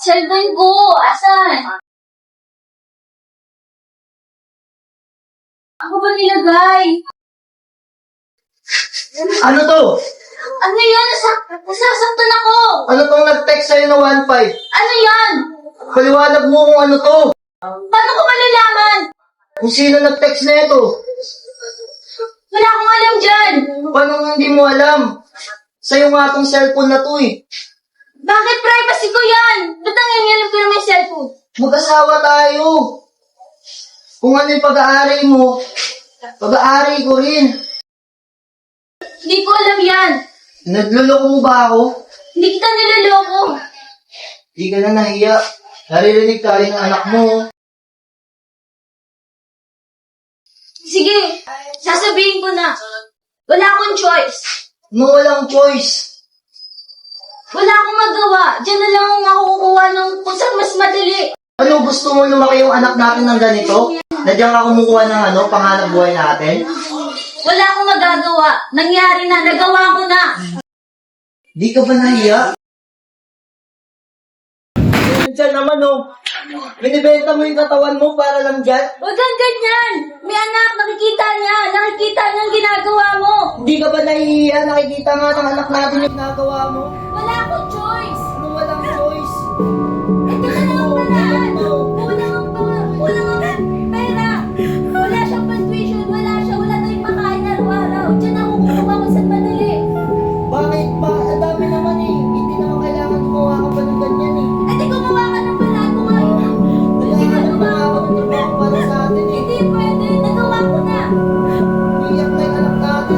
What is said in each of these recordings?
Cellphone ko! Asan? Ako ba nilagay? Ano to? Ano yan? Nasasaktan ako! Ano tong nag-text sa'yo na 1.5? Ano yan? Paliwanag mo kung ano to. Paano ko malalaman? Kung sino nag-text na ito. Wala akong alam dyan! Paano hindi mo alam? Sa'yo nga tong cellphone na to eh. Bakit privacy ko yan? Ba't nangingialam ko na may cellphone? Mag-asawa tayo. Kung ano yung pag-aari mo, pag-aari ko rin. Hindi ko alam yan. Nagluloko mo ba ako? Hindi kita niloloko. Di ka na nahiya. Naririnig tayo ng anak mo. Sige, sasabihin ko na. Wala akong choice. No, walang choice. Wala akong magawa. Diyan na lang ako kukuha ng kung saan mas madali. Ano, gusto mo lumaki yung anak natin ng ganito? Na diyan ka kumukuha ng panganap buhay natin? Wala akong magagawa. Nangyari na. Nagawa ko na. Di ka ba nahiya? Diyan naman binibenta mo yung katawan mo para lang dyan? Huwag kang ganyan. May anak. Nakikita niya. Nakikita niya ang ginagawa mo. Di ka ba nahihiya? Nakikita nga ng anak natin yung ginagawa mo. Wala akong choice. Ano walang choice? Ito na lang ang paraan. Kulang ang pera. Wala siyang tuition. Wala tayong makain araw-araw. Diyan ako kukuha ko saan madali. Bakit ba? Ang dami naman eh. Hindi naman kailangan gumawa ka pa ng ganyan eh. Eh di gumawa ka ng paraan. Hindi ka Kailangan gumawa. ng trabaho para sa atin eh. Hindi pwede. Nagawa ko na. Iyak na yung anak natin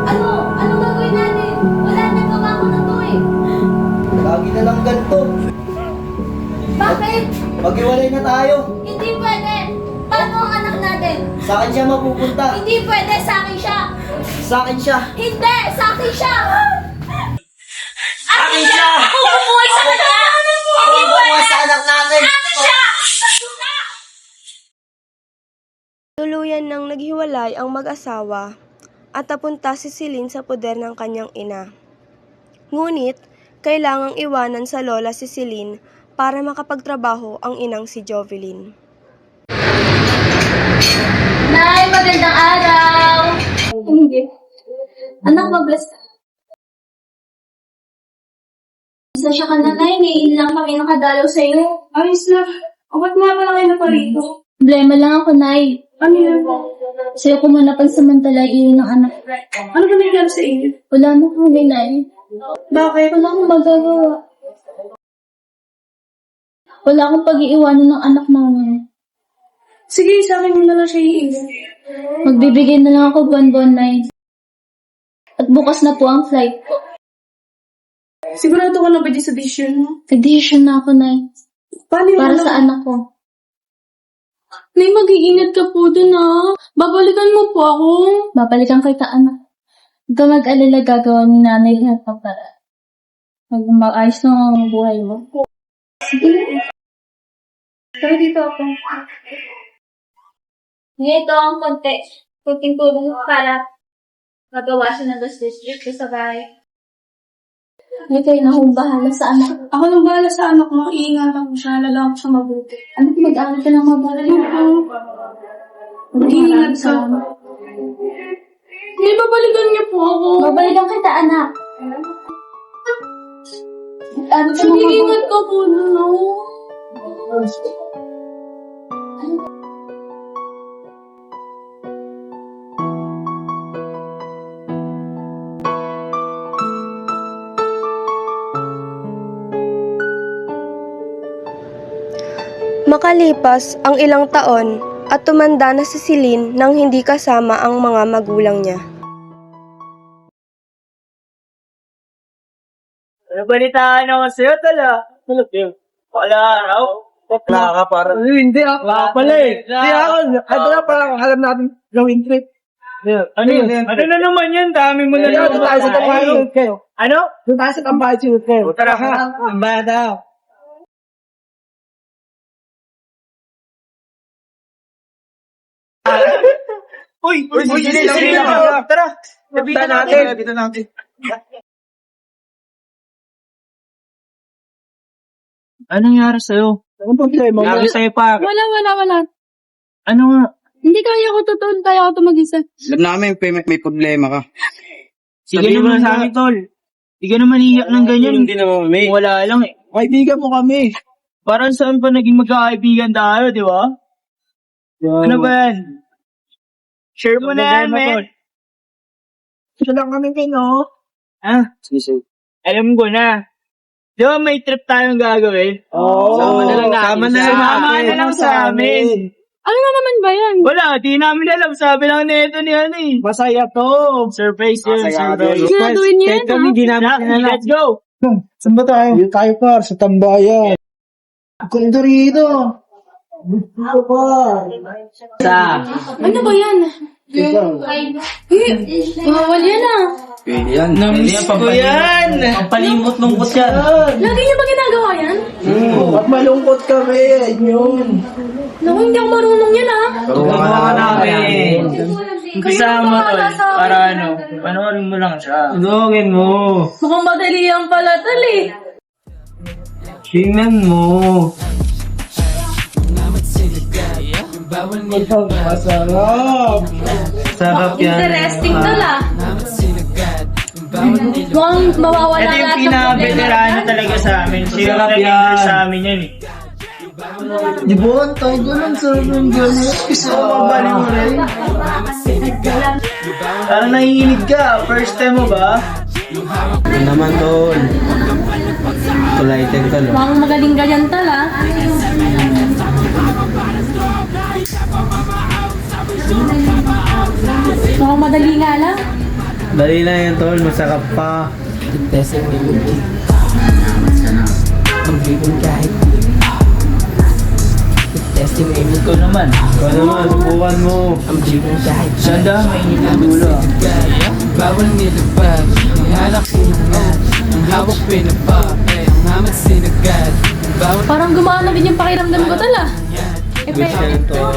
Ano? Anong gagawin natin? Wala, nagawa ko na to eh. Lagi na lang ganito. Bakit? Maghiwalay na tayo. Hindi pwede. Paano ang anak natin? Sa akin siya mapupunta. Hindi pwede. Sa akin siya. Sa akin siya. Hindi! Sa akin siya! Akin siya! Ako bubuhay sa kanya! Ako Hindi bubuhay pwede! sa anak natin. Akin siya! Tuluyan nang naghiwalay ang mag-asawa at napunta si Celine sa poder ng kanyang ina. Ngunit, kailangang iwanan sa lola si Celine para makapagtrabaho ang inang si Jovelyn. Nay, magandang araw! Hindi. Anak, mabless. Pasensya ka na, Nay. Ngayon lang kami nakadalaw sa'yo. Ayos lang. O, ba't nga pala kayo na parito? Problema lang ako, Nay. Ano yan? Sa'yo ko muna pansamantala iyon ng anak. Ano ba nangyari sa inyo? Wala na kami, Nay. Bakit? Wala akong magagawa. Wala akong pag-iiwanan ng anak namin. Sige, sa akin mo na lang siya iiwan. Magbibigay na lang ako buwan-buwan, Nay. At bukas na po ang flight ko. Sigurado ka na ba di sa decision mo? Nag-decision na ako, Nay. Paano yung Para anak? sa anak ko. Nay, mag-iingat ka po dun Babalikan mo po ako. Babalikan kita, anak. Huwag ka mag-alala, gagawa ni nanay na para mag-ayos na ang buhay mo. Sige. Tara dito ako. Ito ang kunting tulong para magawasan ng gastos dito sa bahay. Hindi kayo na akong bahala sa anak. Ako nang bahala sa anak mo. Iingatan mo siya. Alagaan ko siya mabuti. Anak, mag-aaral ka lang mabuti. Mag-iingat ka. Nay, babalikan niyo po ako. Babalikan kita, anak. Mag-aaral ka lang Mag-iingat mabuti. ka po dun Makalipas ang ilang taon at tumanda na si Celine nang hindi kasama ang mga magulang niya. Ano balitaan naman sa'yo, tala? Ano yun? Wala araw? Wala ka para. Hindi ako. Wala pala eh. Hindi ako. Wala parang alam natin gawin trip. Ano yun? Ano na naman yan? Dami mo na lang. Doon tayo sa tambahay kayo. Ano? Doon tayo sa tambahay kayo. Tara ka. Tambahay daw. Uy! Sige lang. Tara! Labitan natin. Anong nangyari sa'yo? Anong problema? Nangyari sa'yo pa. Wala. Ano nga? Hindi kaya ko totoo, kaya ko ito mag-isa. Alam namin, may problema ka. Sige naman sa akin, tol. Hindi ka naman iiyak ng ganyan. Hindi naman kami. Wala lang eh. Kaibigan mo kami. Parang saan pa naging magkakaibigan tayo, di ba? Ano ba yan? Share mo na yan, man. Ito lang kami kayo. Ah? Sige. Alam ko na. Di ba may trip tayong gagawin? Oo. Sama na lang sa amin. Ano na naman ba yan? Wala, di namin alam. Sabi lang nito ni ano eh. Masaya to. Surprise yun. Surprise. Ginaduin niya yan, ha? Di namin let's go. Saan ba tayo? Dito tayo par, sa tambayan. Ganda rito. Dito par. Ano ba yan? Bawal yan, ah. Yan. Namiss ko yan. Pampalimot-lungkot yan. Lagi niyo ba ginagawa yan? At malungkot kami. Yun. Naku, hindi ako marunong yan, ah. Tumawa namin. Kasama tol. Para ano. Panoorin mo lang siya. Tulungin mo. Mukhang madali yan pala, tal, eh. Tingnan mo. Masarap. Sarap yan. Interesting, tal, ah. Mukhang mawawala Ito yung lahat ng pinaka-veterano talaga sa amin. Siya yung nag-endure sa amin yan eh. Di ba? Ang tayo ganun, sarap ng ganun. Gusto ko mabalik mo rin. Parang nanginginig ka. First time mo ba? Ano naman, tol? Kulaitin, tol. Mukhang magaling ka dyan, tal, ah. Mukhang madali nga lang. Dali lang yan, tol. Masarap pa. Ikaw naman. Ikaw naman, subukan mo. Sanda, mainit na dulo. Bawal nilabag, ang halak sinangad, ang hawak pinabak, ang hamat sinagad. Parang gumana din yung pakiramdam ko, tal, ah. Michelle, tol.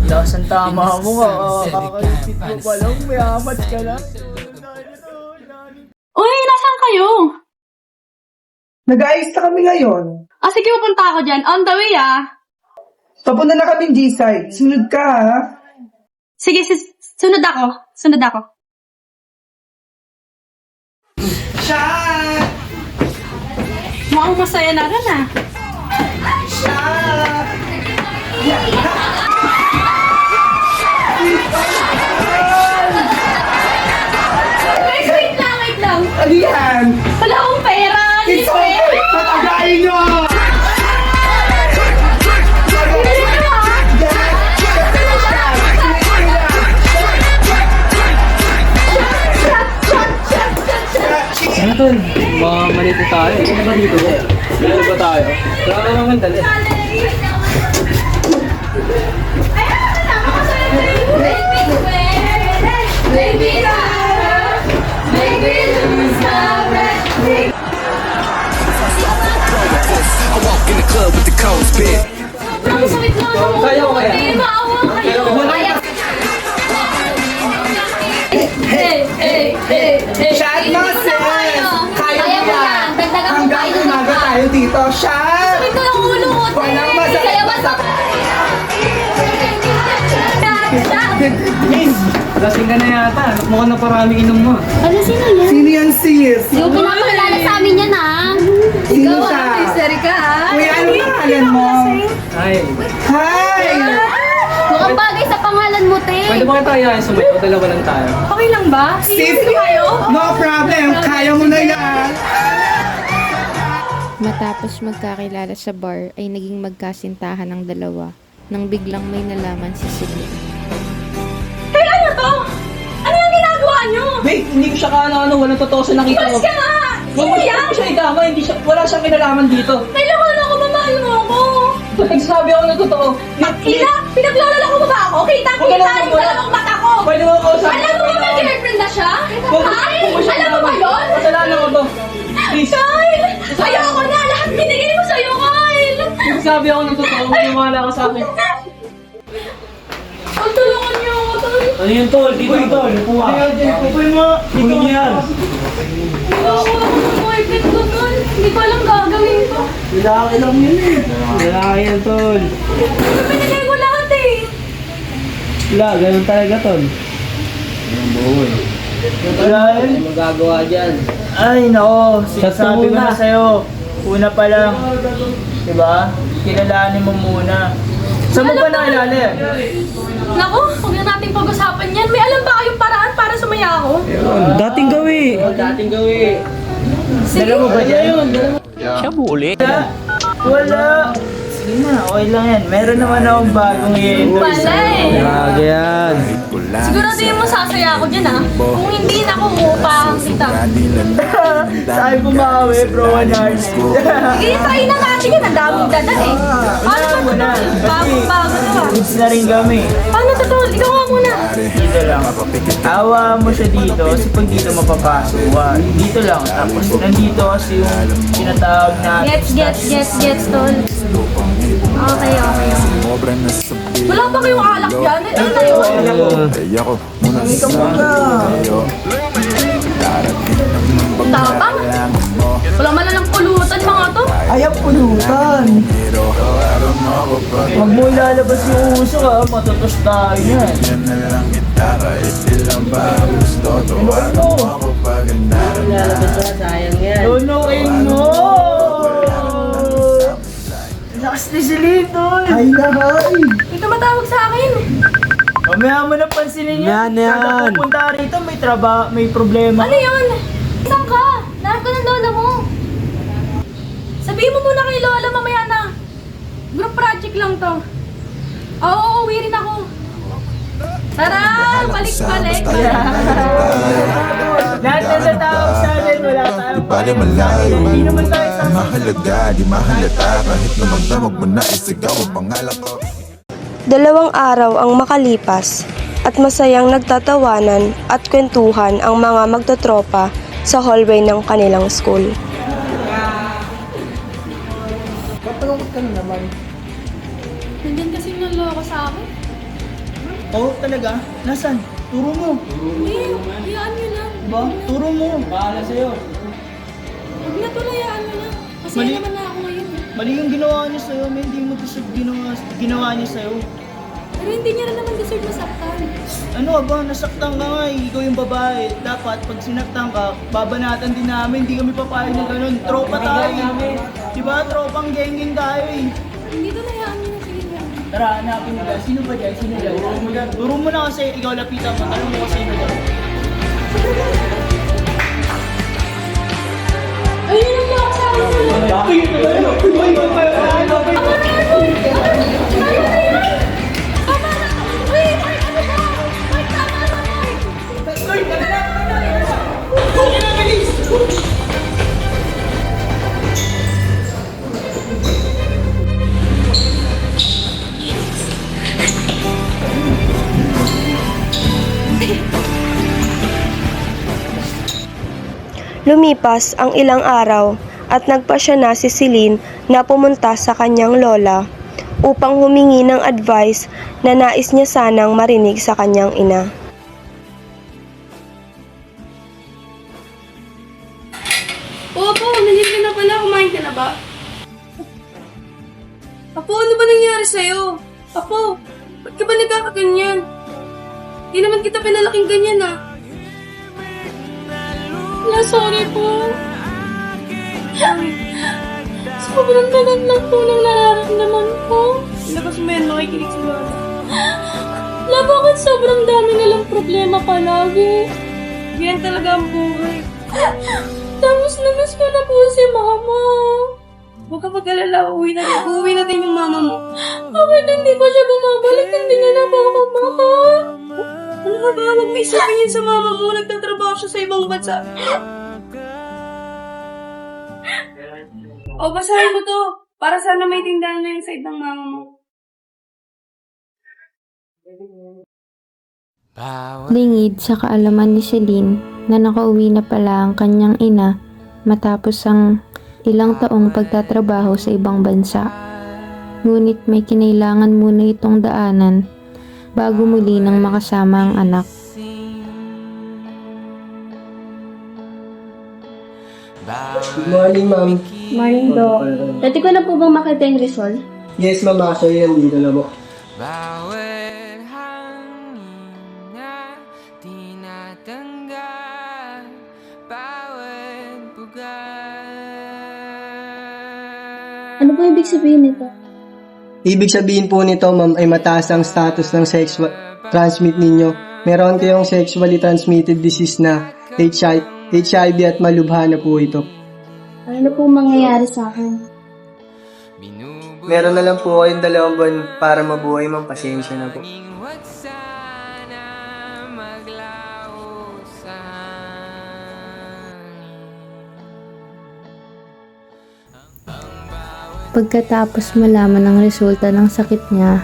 Lakas ang tama mo ka. Kakaisip mo pa lang, may amat ka lang. Uy, nasaan kayo? Nag-ayos na kami ngayon. Ah, sige, pupunta ako dyan. On the way, ah. Papunta na kaming G-side. Sunod ka, ha? Sige, sunod ako. Sunod ako. Shot! Mukhang masaya na rin, ah. Shot! Wait lang. Ano yan? Wala akong pera. It's okay! Tatagayin nyo! Ano, tol? Mga malito tayo. Ano ba dito? Ano ba tayo? Wala naman, dali. Ang sakit na ako. Kaya ko kaya? Ay, maawa kayo. Shot mo, sis! Kaya mo yan! Dagdagan mo Hanggang tayo ng umaga tayo dito. Shot! Sakit na ang ulo ko. Walang masakit. Kaya masakit. Lasing ka na yata. Mukhang naparaming inom mo. Ano, sino yan? Sino yan, sis? Yung pinapakilala sa amin yan, ha? Sino siya? Misery ka, ah. Kuya, ano pangalan mo? Ay. Hi! Mukhang bagay sa pangalan mo, te. Pwede ba tayo ay sumay? O dalawa lang tayo. Okay lang ba? Sis, no problem. Kaya mo na yan. Matapos magkakilala sa bar ay naging magkasintahan ng dalawa nang biglang may nalaman si Celine. Hey, ano to? Ano yung ginagawa nyo? Wait, hindi ko siya kaano-ano. Walang totoo sa nakita Mas ko. ka nga! Sino yan? Hindi ko siya idama. Wala siyang kinalaman dito. Kailangan ako, mamahal mo ako. Nagsasabi ako ng totoo. Ina, pinaglalala ko ba ako? Kita-kita yung dalawang mata ko. Pwede mo ako sa... Alam mo ba may girlfriend na siya? Kyle! Alam mo ba yun? Kasalanan ko to. Please. Kyle! Ayoko na! Lahat binigay mo sa'yo, Kyle! Nagsabi ako ng totoo. Maniwala ka sa akin. Tulungan niyo ako, tol. Ano yun, tol? Dito, tol. Puha. Kukuin mo. Dito mo yan. Ayoko ako ng boyfriend ko, tol. Hindi ko alam gagawin ko. Lalaki lang yun eh. Lalaki yan, tol. Binigay ko lahat eh. Wala, ganun talaga, tol. Wala yun. Magagawa dyan. Ay, nako. Shot Sinasabi ko muna. na sa'yo. Una pa lang. Diba? Kilalanin mo muna. Saan mo ba nakilala yan? Naku, huwag na natin pag-usapan yan. May alam ba kayong paraan para sumaya ako? Dating gawi. Dating gawin. Dala mo ba dyan? Siya buli. Wala. Sige na, okay lang yan. Meron naman akong bagong i-endorse. Wala eh. Grabe yan. Siguraduhin mo sasaya ako dyan ah. Kung hindi na ako upang kita. Sabi ko maawi, bro, 100. Sige, try na natin yan. Ang daming dadan eh. Paano ba Wala. ito? Bago-bago to ah. Goods na rin kami. Paano to tol? Ikaw nga muna. Dito lang. Awa mo siya dito kasi pag dito mapapasok. Dito lang. Tapos nandito kasi yung tinatawag na... Gets tol. Okay. Wala ba kayong alak dyan? Ito na yun. Tapang. Wala man lang pulutan mga to. Ayaw pulutan. Huwag mo ilalabas yung uso ka, matutos tayo yan. Tunukin mo! Lakas ni Silito! Ay naman. May tumatawag sa akin. Mamaya mo na pansinin yan. Yan, yan. Kada pupunta rito, may problema. Ano yun? Saan ka? Narap ko ng lola mo. Sabihin mo muna kay lola mamaya na. Group project lang to. Oo, uuwi rin ako. Tara, balik-balik. Lahat na natawag sa atin, wala tayong Bale pakialam sa malayo, atin. Hindi naman tayo sa... mahalaga, di mahalata. Kahit na magdamag mo na isigaw ang pangalan ko. 2 araw ang makalipas at masayang nagtatawanan at kwentuhan ang mga magtotropa sa hallway ng kanilang school. Patawag ka na naman. Nandyan kasi naloko sa akin. Oo, talaga? Nasaan? Turo mo. Hindi, hayaan nyo lang. Diba? Turo mo. Bahala sa'yo. Huwag na tuloy, hayaan nyo lang. Masaya Mali. naman na ako ngayon. Mali yung ginawa niya sa'yo, may hindi mo deserve ginawa niya sa'yo. Pero hindi niya rin naman deserve masaktan. Ano ba, nasaktan ka nga eh. Ikaw yung babae. Dapat pag sinaktan ka, babanatan din namin. Hindi kami papayag na ganun. Tropa tayo eh. Diba? Tropang geng-geng tayo eh. Hindi to hayaan nyo na. Sige nga. Tara, hanapin mo dyan. Sino ba dyan? Sino dyan? Turo mo dyan. Turo mo na kasi ikaw lapitan mo. Tanong mo kasi sino dyan. Ayun ang lock sa akin. Lumipas ang ilang araw at nagpasya na si Celine na pumunta sa kanyang lola upang humingi ng advice na nais niya sanang marinig sa kanyang ina. Opo, nandiyan ka na pala. Kumain ka na ba? Apo, ano ba nangyari sa'yo? Apo, ba't ka ba nagkakaganyan? Di naman kita pinalaking ganyan ah. Wala, sorry po. Sobrang tagal lang po ng nararamdaman ko. Labas mo yan, makikinig si Lola. Wala, bakit sobrang dami nilang problema palagi? Yan talaga ang buhay. Tapos namiss ko na po si Mama. Huwag ka mag-alala, uuwi natin yung mama mo. Bakit hindi pa siya bumabalik? Hindi niya na ba ako mahal? Ano ka ba? Huwag mo isipin yun sa mama mo. Nagtatrabaho siya sa ibang bansa. O, basahin mo to. Para sana may tindahan na yung side ng mama mo. Lingid sa kaalaman ni Celine na nakauwi na pala ang kanyang ina matapos ang ilang taong pagtatrabaho sa ibang bansa. Ngunit may kinailangan muna itong daanan bago muli nang makasama ang anak. Good morning, ma'am. Morning, Doc. Dati ko na po bang makita yung result? Yes, ma'am. Actually, nandito na po. Bawat hangin na tinatanggal, bawat bugat. Ano po ibig sabihin nito? Ibig sabihin po nito, ma'am, ay mataas ang status ng sexual transmit ninyo. Meron kayong sexually transmitted disease na HIV at malubha na po ito. Ano na po mangyayari sa akin? Meron na lang po kayong 2 buwan para mabuhay, ma'am. Pasensya na po. Huwag sana maglaho sa Pagkatapos malaman ang resulta ng sakit niya,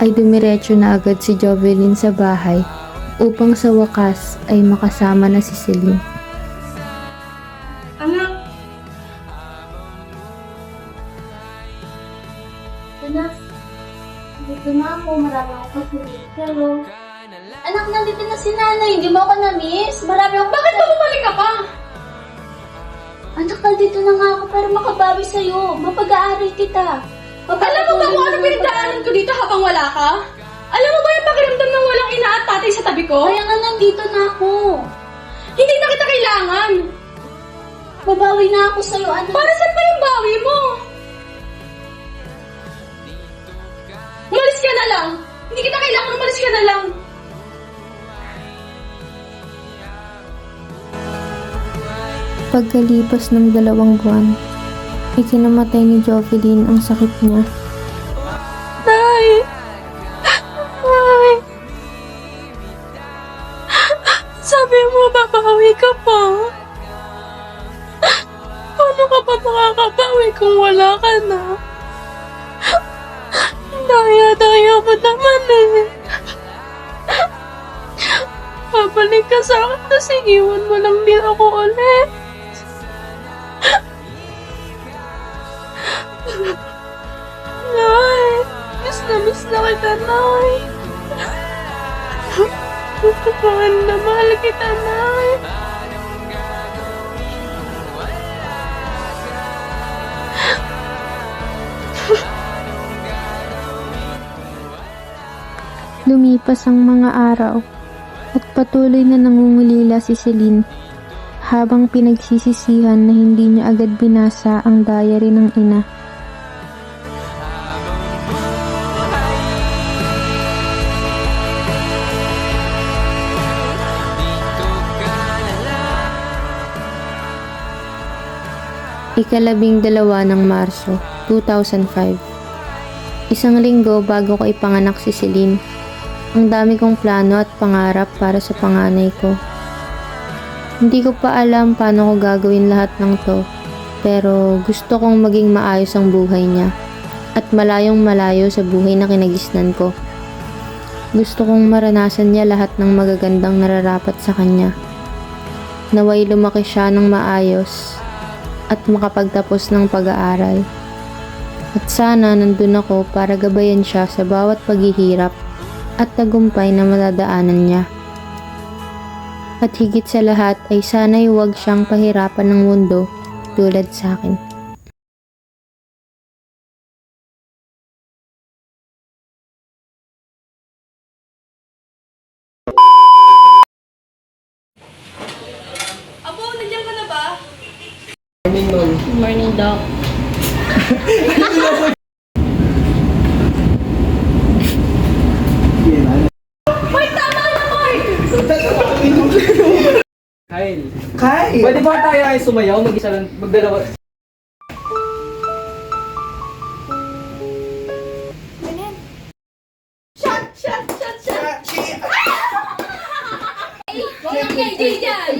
ay dumiretso na agad si Jovelyn sa bahay upang sa wakas ay makasama na si Celine. Anak, Anak, dito na ako. Marami akong pagkalit. Pero, anak, nandito na si nanay. Hindi mo ako na-miss. Marami akong... Bakit ba bumalik ka pa? Anak, nandito na nga ako para makabawi sa'yo. Mapag-aaral kita. Alam mo ba kung ano pinagdaanan ko dito habang wala ka? Alam mo ba yung pakiramdam ng walang ina at tatay sa tabi ko? Kaya nga nandito na ako. Hindi na kita kailangan. Babawi na ako sa'yo, anak. Para saan pa yung bawi mo? Umalis ka na lang. Hindi kita kailangan, umalis ka na lang. Pagkalipas ng 2 buwan, ikinamatay ni Jovelyn ang sakit niya. Nay! Nay! Sabi mo, babawi ka pa. Paano ka pa makakabawi kung wala ka na? Daya-daya mo naman eh. Babalik ka sa akin kasi iwan mo lang din ako ulit. Nay, miss na kita, Nay. Mahal na mahal kita, Nay. Lumipas ang mga araw at patuloy na nangungulila si Celine habang pinagsisisihan na hindi niya agad binasa ang diary ng ina. Ika-12 ng Marso, 2005. Isang linggo bago ko ipanganak si Celine. Ang dami kong plano at pangarap para sa panganay ko. Hindi ko pa alam paano ko gagawin lahat ng to, pero gusto kong maging maayos ang buhay niya at malayong malayo sa buhay na kinagisnan ko. Gusto kong maranasan niya lahat ng magagandang nararapat sa kanya. Naway lumaki siya ng maayos at makapagtapos ng pag-aaral. At sana nandun ako para gabayan siya sa bawat paghihirap at tagumpay na madadaanan niya. At higit sa lahat ay sana'y huwag siyang pahirapan ng mundo tulad sa akin. Apo, nandiyan ka na ba? Morning, Doc. Mark, tama na, Mark! Kyle! Pwede ba tayo ay sumayaw? Mag-isa lang, magdalawa. Shot! Walang KJ dyan!